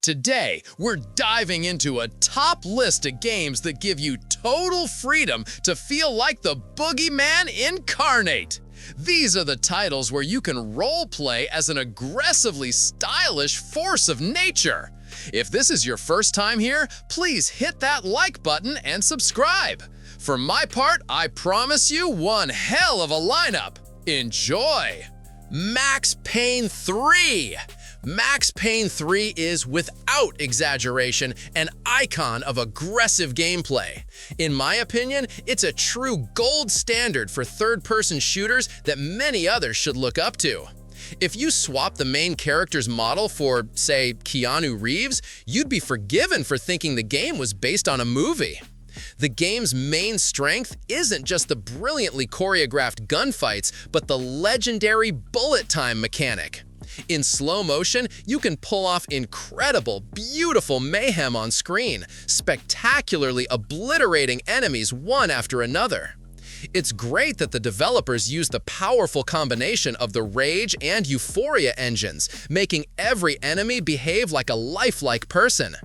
Today, we're diving into a top list of games that give you total freedom to feel like the boogeyman incarnate. These are the titles where you can role-play as an aggressively stylish force of nature. If this is your first time here, please hit that like button and subscribe. For my part, I promise you one hell of a lineup. Enjoy! Max Payne 3. Max Payne 3 is, without exaggeration, an icon of aggressive gameplay. In my opinion, it's a true gold standard for third-person shooters that many others should look up to. If you swap the main character's model for, say, Keanu Reeves, you'd be forgiven for thinking the game was based on a movie. The game's main strength isn't just the brilliantly choreographed gunfights, but the legendary bullet time mechanic. In slow motion, you can pull off incredible, beautiful mayhem on screen, spectacularly obliterating enemies one after another. It's great that the developers use the powerful combination of the Rage and Euphoria engines, making every enemy behave like a lifelike person.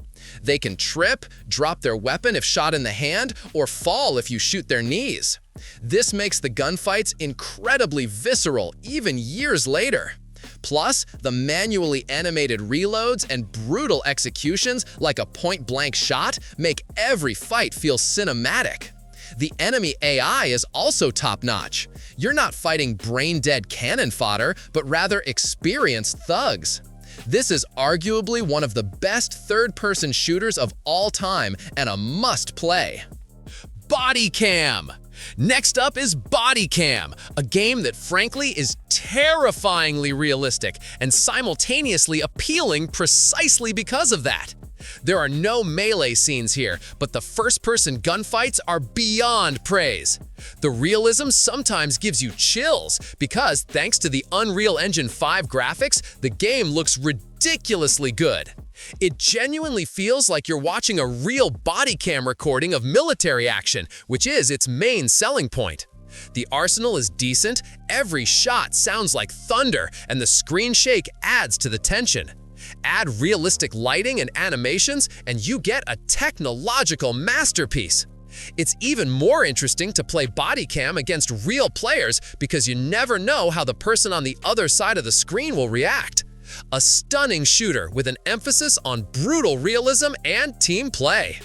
They can trip, drop their weapon if shot in the hand, or fall if you shoot their knees. This makes the gunfights incredibly visceral, even years later. Plus, the manually animated reloads and brutal executions, like a point-blank shot, make every fight feel cinematic. The enemy AI is also top-notch. You're not fighting brain-dead cannon fodder, but rather experienced thugs. This is arguably one of the best third-person shooters of all time and a must-play. Body Cam. Next up is Body Cam, a game that frankly is terrifyingly realistic and simultaneously appealing precisely because of that. There are no melee scenes here, but the first-person gunfights are beyond praise. The realism sometimes gives you chills because, thanks to the Unreal Engine 5 graphics, the game looks ridiculously good. It genuinely feels like you're watching a real body cam recording of military action, which is its main selling point. The arsenal is decent, every shot sounds like thunder, and the screen shake adds to the tension. Add realistic lighting and animations, and you get a technological masterpiece. It's even more interesting to play body cam against real players because you never know how the person on the other side of the screen will react. A stunning shooter with an emphasis on brutal realism and team play.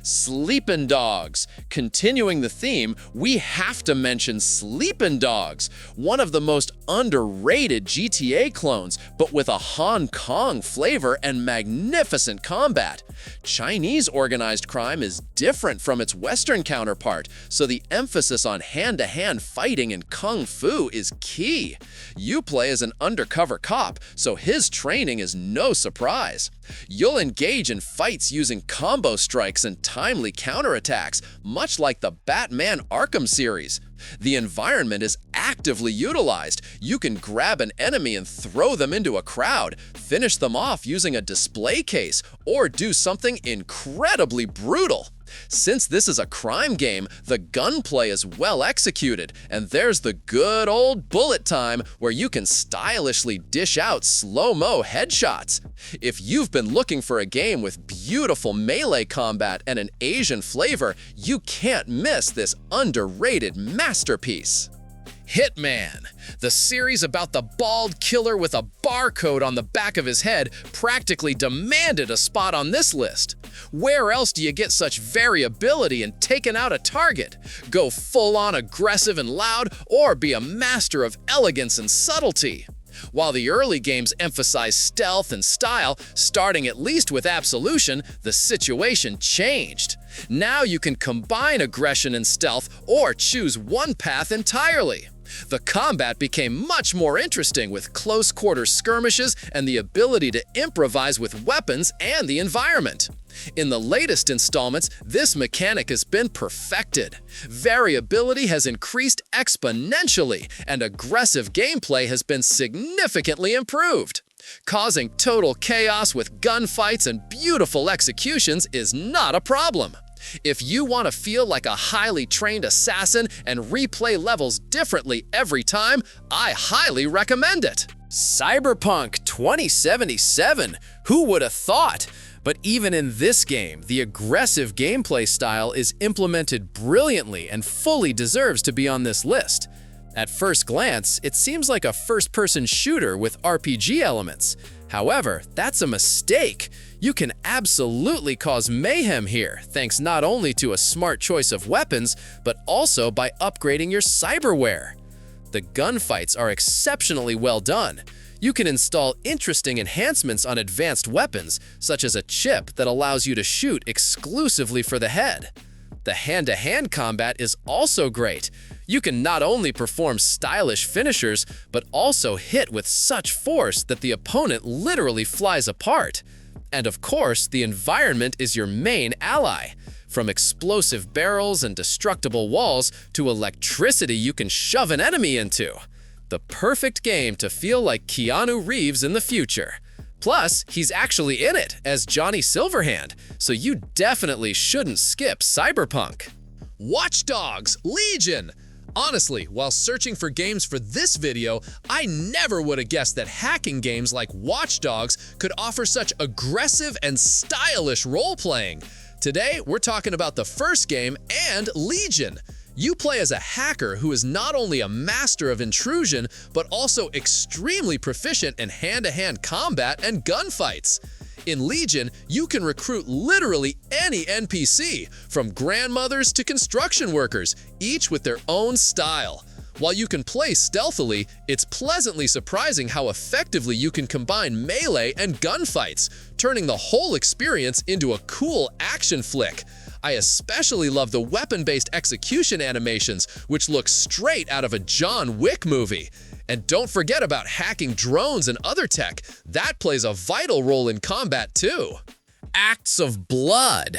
Sleepin' Dogs. Continuing the theme, we have to mention Sleepin' Dogs, one of the most underrated GTA clones, but with a Hong Kong flavor and magnificent combat. Chinese organized crime is different from its Western counterpart, so the emphasis on hand-to-hand fighting and kung fu is key. You play as an undercover cop, so his training is no surprise. You'll engage in fights using combo strikes and timely counterattacks, much like the Batman Arkham series. The environment is actively utilized. You can grab an enemy and throw them into a crowd, finish them off using a display case, or do something incredibly brutal. Since this is a crime game, the gunplay is well executed, and there's the good old bullet time where you can stylishly dish out slow-mo headshots. If you've been looking for a game with beautiful melee combat and an Asian flavor, you can't miss this underrated masterpiece. Hitman. The series about the bald killer with a barcode on the back of his head practically demanded a spot on this list. Where else do you get such variability in taking out a target? Go full-on aggressive and loud, or be a master of elegance and subtlety? While the early games emphasized stealth and style, starting at least with Absolution, the situation changed. Now you can combine aggression and stealth, or choose one path entirely. The combat became much more interesting with close-quarter skirmishes and the ability to improvise with weapons and the environment. In the latest installments, this mechanic has been perfected. Variability has increased exponentially, and aggressive gameplay has been significantly improved. Causing total chaos with gunfights and beautiful executions is not a problem. If you want to feel like a highly trained assassin and replay levels differently every time, I highly recommend it. Cyberpunk 2077, who would have thought? But even in this game, the aggressive gameplay style is implemented brilliantly and fully deserves to be on this list. At first glance, it seems like a first-person shooter with RPG elements. However, that's a mistake. You can absolutely cause mayhem here, thanks not only to a smart choice of weapons, but also by upgrading your cyberware. The gunfights are exceptionally well done. You can install interesting enhancements on advanced weapons, such as a chip that allows you to shoot exclusively for the head. The hand-to-hand combat is also great. You can not only perform stylish finishers, but also hit with such force that the opponent literally flies apart. And of course, the environment is your main ally. From explosive barrels and destructible walls to electricity you can shove an enemy into. The perfect game to feel like Keanu Reeves in the future. Plus, he's actually in it as Johnny Silverhand, so you definitely shouldn't skip Cyberpunk. Watch Dogs Legion! Honestly, while searching for games for this video, I never would have guessed that hacking games like Watch Dogs could offer such aggressive and stylish role-playing. Today, we're talking about the first game and Legion. You play as a hacker who is not only a master of intrusion, but also extremely proficient in hand-to-hand combat and gunfights. In Legion, you can recruit literally any NPC, from grandmothers to construction workers, each with their own style. While you can play stealthily, it's pleasantly surprising how effectively you can combine melee and gunfights, turning the whole experience into a cool action flick. I especially love the weapon-based execution animations, which look straight out of a John Wick movie. And don't forget about hacking drones and other tech. That plays a vital role in combat too. Acts of Blood.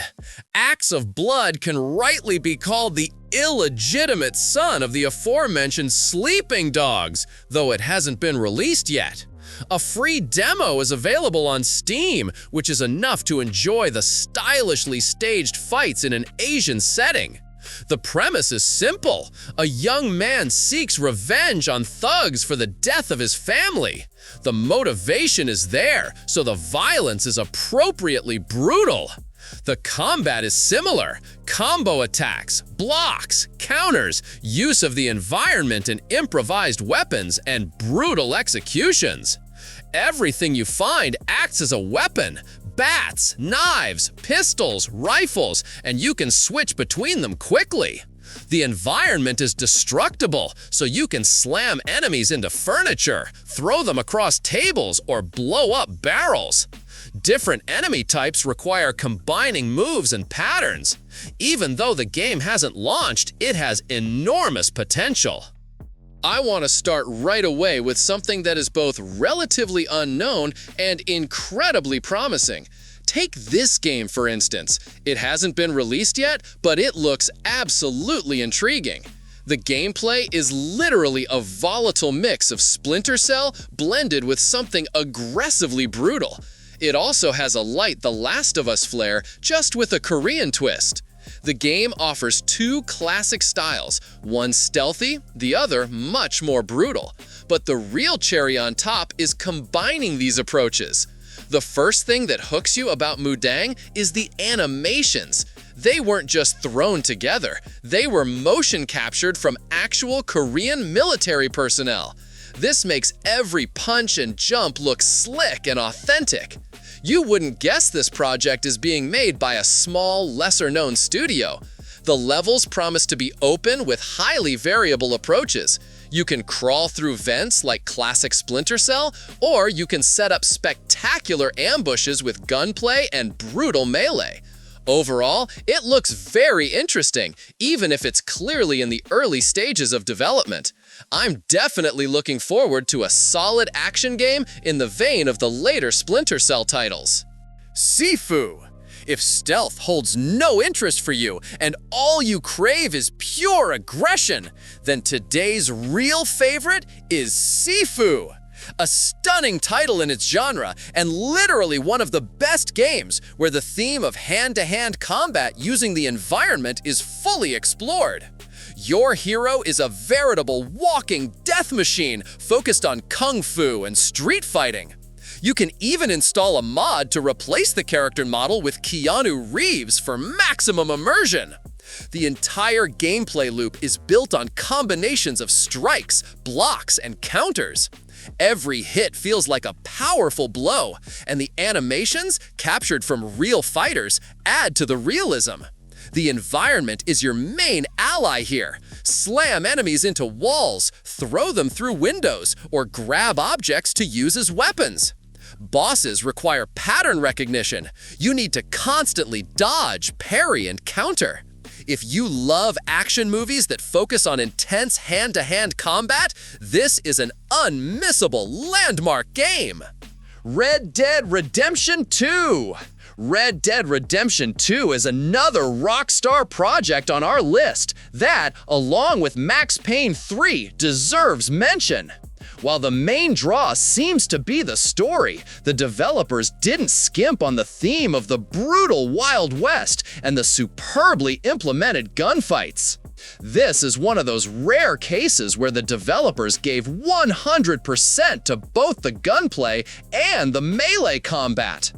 Acts of Blood can rightly be called the illegitimate son of the aforementioned Sleeping Dogs, though it hasn't been released yet. A free demo is available on Steam, which is enough to enjoy the stylishly staged fights in an Asian setting. The premise is simple. A young man seeks revenge on thugs for the death of his family. The motivation is there, so the violence is appropriately brutal. The combat is similar. Combo attacks, blocks, counters, use of the environment and improvised weapons, and brutal executions. Everything you find acts as a weapon. Bats, knives, pistols, rifles, and you can switch between them quickly. The environment is destructible, so you can slam enemies into furniture, throw them across tables, or blow up barrels. Different enemy types require combining moves and patterns. Even though the game hasn't launched, it has enormous potential. I want to start right away with something that is both relatively unknown and incredibly promising. Take this game, for instance. It hasn't been released yet, but it looks absolutely intriguing. The gameplay is literally a volatile mix of Splinter Cell blended with something aggressively brutal. It also has a light The Last of Us flair, just with a Korean twist. The game offers two classic styles, one stealthy, the other much more brutal. But the real cherry on top is combining these approaches. The first thing that hooks you about Mudang is the animations. They weren't just thrown together, they were motion captured from actual Korean military personnel. This makes every punch and jump look slick and authentic. You wouldn't guess this project is being made by a small, lesser-known studio. The levels promise to be open with highly variable approaches. You can crawl through vents like classic Splinter Cell, or you can set up spectacular ambushes with gunplay and brutal melee. Overall, it looks very interesting, even if it's clearly in the early stages of development. I'm definitely looking forward to a solid action game in the vein of the later Splinter Cell titles. Sifu. If stealth holds no interest for you and all you crave is pure aggression, then today's real favorite is Sifu. A stunning title in its genre and literally one of the best games where the theme of hand-to-hand combat using the environment is fully explored. Your hero is a veritable walking death machine focused on kung fu and street fighting. You can even install a mod to replace the character model with Keanu Reeves for maximum immersion. The entire gameplay loop is built on combinations of strikes, blocks, and counters. Every hit feels like a powerful blow, and the animations, captured from real fighters, add to the realism. The environment is your main ally here. Slam enemies into walls, throw them through windows, or grab objects to use as weapons. Bosses require pattern recognition. You need to constantly dodge, parry, and counter. If you love action movies that focus on intense hand-to-hand combat, this is an unmissable landmark game. Red Dead Redemption 2. Red Dead Redemption 2 is another Rockstar project on our list that, along with Max Payne 3, deserves mention. While the main draw seems to be the story, the developers didn't skimp on the theme of the brutal Wild West and the superbly implemented gunfights. This is one of those rare cases where the developers gave 100% to both the gunplay and the melee combat.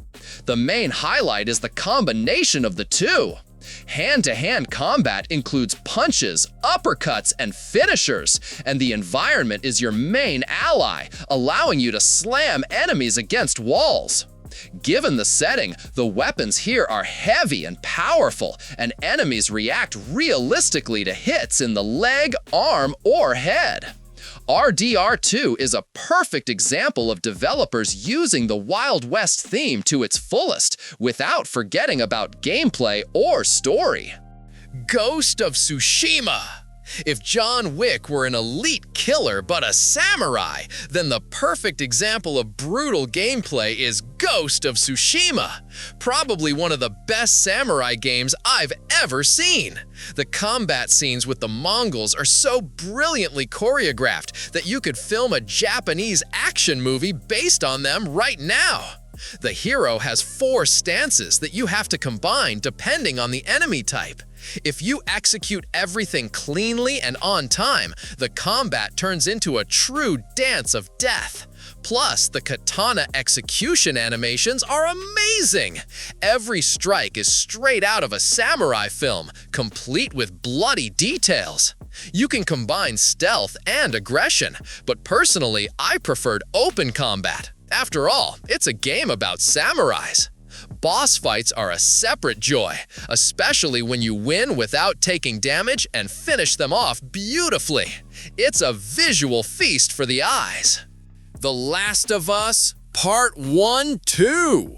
The main highlight is the combination of the two. Hand-to-hand combat includes punches, uppercuts, and finishers, and the environment is your main ally, allowing you to slam enemies against walls. Given the setting, the weapons here are heavy and powerful, and enemies react realistically to hits in the leg, arm, or head. RDR2 is a perfect example of developers using the Wild West theme to its fullest without forgetting about gameplay or story. Ghost of Tsushima. If John Wick were an elite killer but a samurai, then the perfect example of brutal gameplay is Ghost of Tsushima. Probably one of the best samurai games I've ever seen. The combat scenes with the Mongols are so brilliantly choreographed that you could film a Japanese action movie based on them right now. The hero has 4 stances that you have to combine depending on the enemy type. If you execute everything cleanly and on time, the combat turns into a true dance of death. Plus, the katana execution animations are amazing. Every strike is straight out of a samurai film, complete with bloody details. You can combine stealth and aggression, but personally, I preferred open combat. After all, it's a game about samurais. Boss fights are a separate joy, especially when you win without taking damage and finish them off beautifully. It's a visual feast for the eyes. The Last of Us Part 1-2.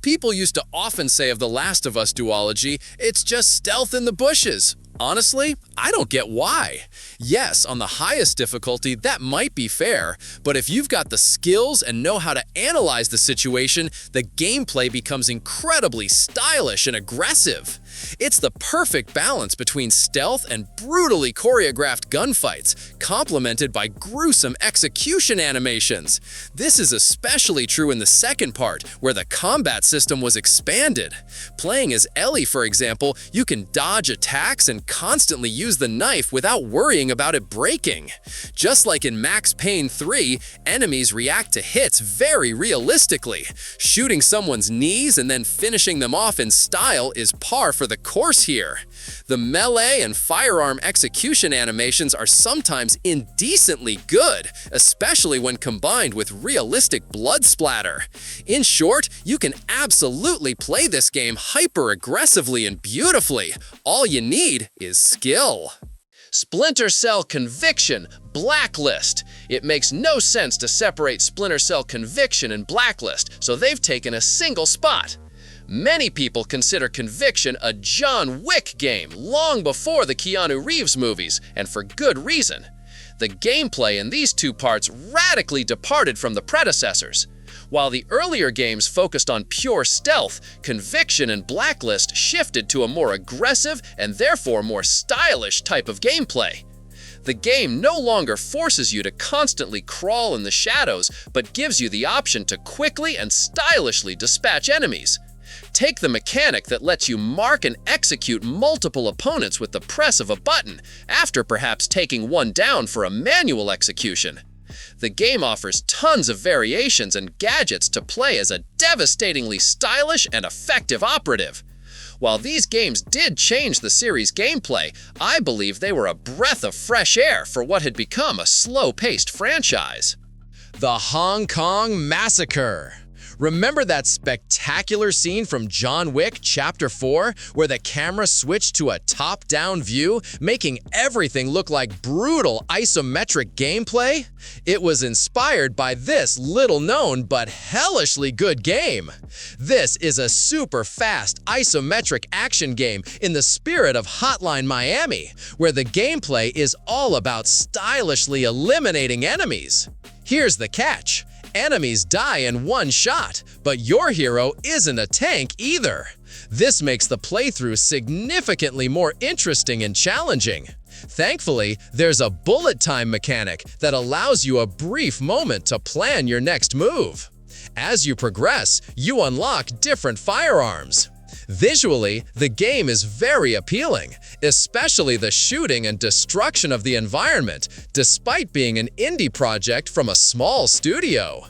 People used to often say of The Last of Us duology, it's just stealth in the bushes. Honestly, I don't get why. Yes, on the highest difficulty, that might be fair, but if you've got the skills and know how to analyze the situation, the gameplay becomes incredibly stylish and aggressive. It's the perfect balance between stealth and brutally choreographed gunfights, complemented by gruesome execution animations. This is especially true in the second part, where the combat system was expanded. Playing as Ellie, for example, you can dodge attacks and constantly use the knife without worrying about it breaking. Just like in Max Payne 3, enemies react to hits very realistically. Shooting someone's knees and then finishing them off in style is par for the course here. The melee and firearm execution animations are sometimes indecently good, especially when combined with realistic blood splatter. In short, you can absolutely play this game hyper-aggressively and beautifully. All you need is skill. Splinter Cell Conviction Blacklist. It makes no sense to separate Splinter Cell Conviction and Blacklist, so they've taken a single spot. Many people consider Conviction a John Wick game long before the Keanu Reeves movies, and for good reason. The gameplay in these two parts radically departed from the predecessors. While the earlier games focused on pure stealth, Conviction and Blacklist shifted to a more aggressive and therefore more stylish type of gameplay. The game no longer forces you to constantly crawl in the shadows, but gives you the option to quickly and stylishly dispatch enemies. Take the mechanic that lets you mark and execute multiple opponents with the press of a button, after perhaps taking one down for a manual execution. The game offers tons of variations and gadgets to play as a devastatingly stylish and effective operative. While these games did change the series' gameplay, I believe they were a breath of fresh air for what had become a slow-paced franchise. The Hong Kong Massacre. Remember that spectacular scene from John Wick Chapter 4 where the camera switched to a top-down view, making everything look like brutal isometric gameplay? It was inspired by this little-known but hellishly good game. This is a super fast isometric action game in the spirit of Hotline Miami, where the gameplay is all about stylishly eliminating enemies. Here's the catch. Enemies die in one shot, but your hero isn't a tank either. This makes the playthrough significantly more interesting and challenging. Thankfully, there's a bullet time mechanic that allows you a brief moment to plan your next move. As you progress, you unlock different firearms. Visually, the game is very appealing, especially the shooting and destruction of the environment, despite being an indie project from a small studio.